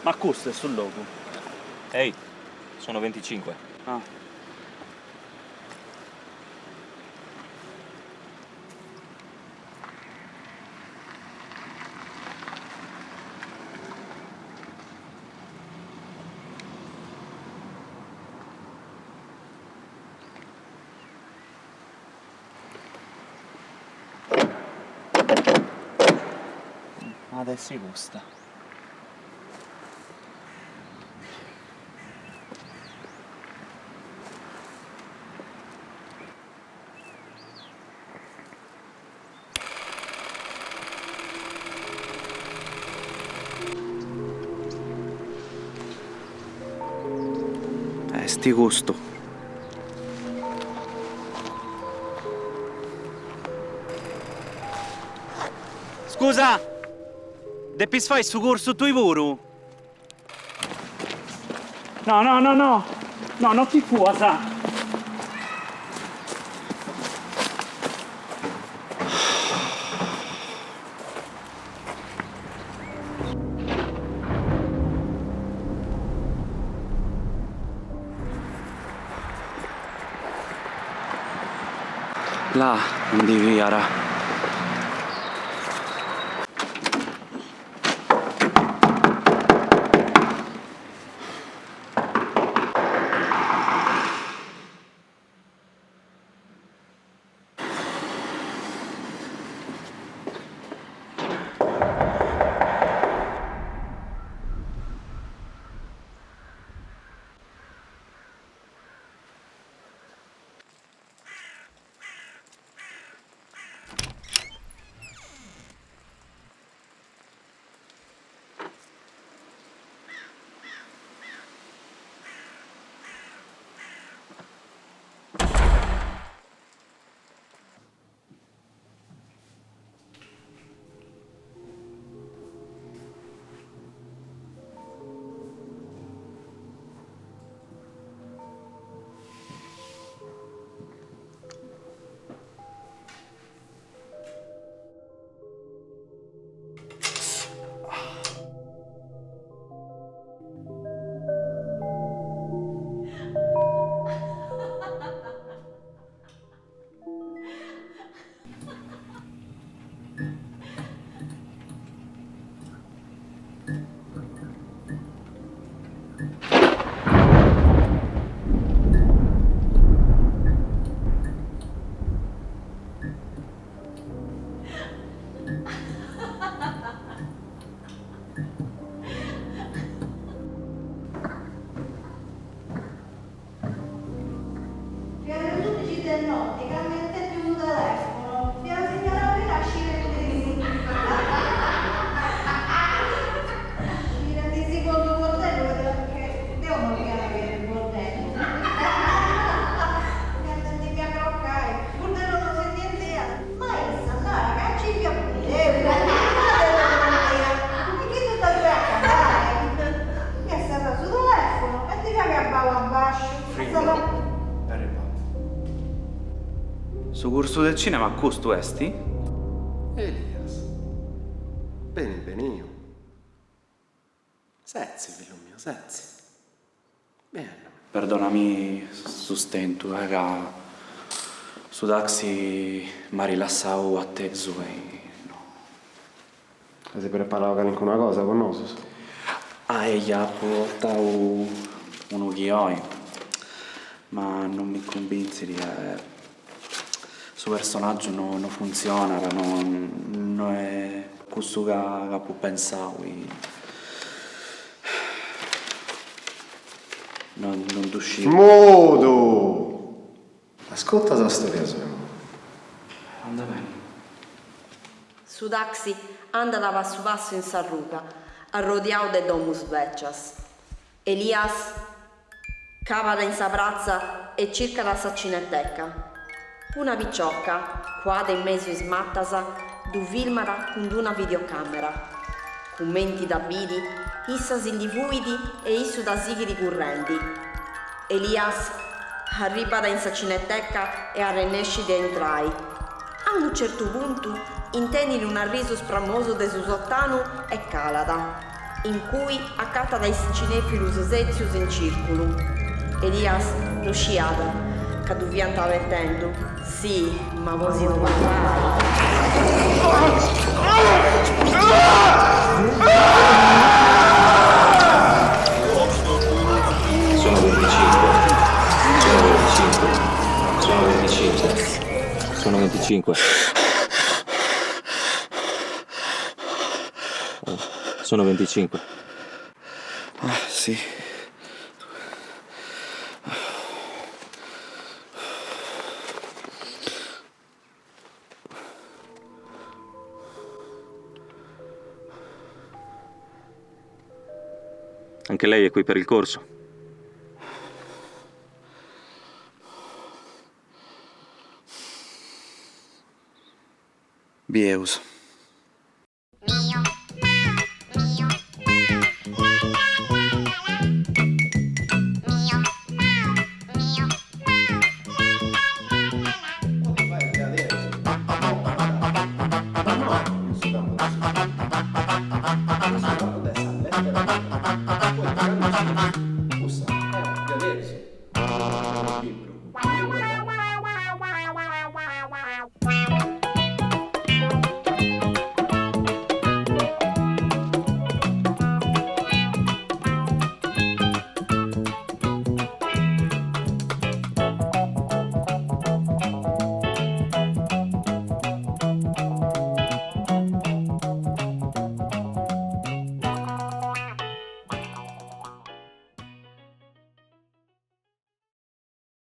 Ma questo è sul logo. Ehi, sono 25. Ah. Adesso costa. Sti gusto. Scusa! Deppis fai su corso tu pure? No, non ti fuasa. Là, non devi ara. Notte, cambiate più un telefono. Piano signora, vi lasci di secondo bordello perché devo morire per il bordello. Niente di mia croccare, bordello non si niente. Ma essa, no, ragazzi, vi appunte. Ma che tu stai a cantare? Mi è stata sul telefono e ti che abbavo a bascio. Su corso del cinema a costo esti? Elias. Bene, benio. Sezzi, figlio mio, sezzi. Bene. Perdonami su stento, raga. Su taxi mi rilassavo atteso e no. Si preparava anche una cosa con noi? Ah, ella portavo uno ghioi, ma non mi convinsi di suo personaggio non funziona, non è questo che può pensare. Non uscire. Modo! Ascolta la storia sua. Anda bene. Su taxi anda a passo passo in Sarruca, arrodiato de domus veccias. Elias cava in sa prazza e cerca la saccinetteca. Una picciocca, quada in mezzo in smattasa, du filmara con una videocamera. Commenti da vidi, issa si indivuidi e issu da sighi currenti. Elias arriva da in saccinetteca e arrennesci de entrai. A un certo punto intendi un arriso spramoso de su sottano e calada. in cui accata dai cinefilus setius in circulum. Elias lo sciada, caduvianta avvertendo. Sì, ma così non parlare. Sono 25. Sono 25. Sono 25. Sono 25. Sì. Anche lei è qui per il corso? Bieus.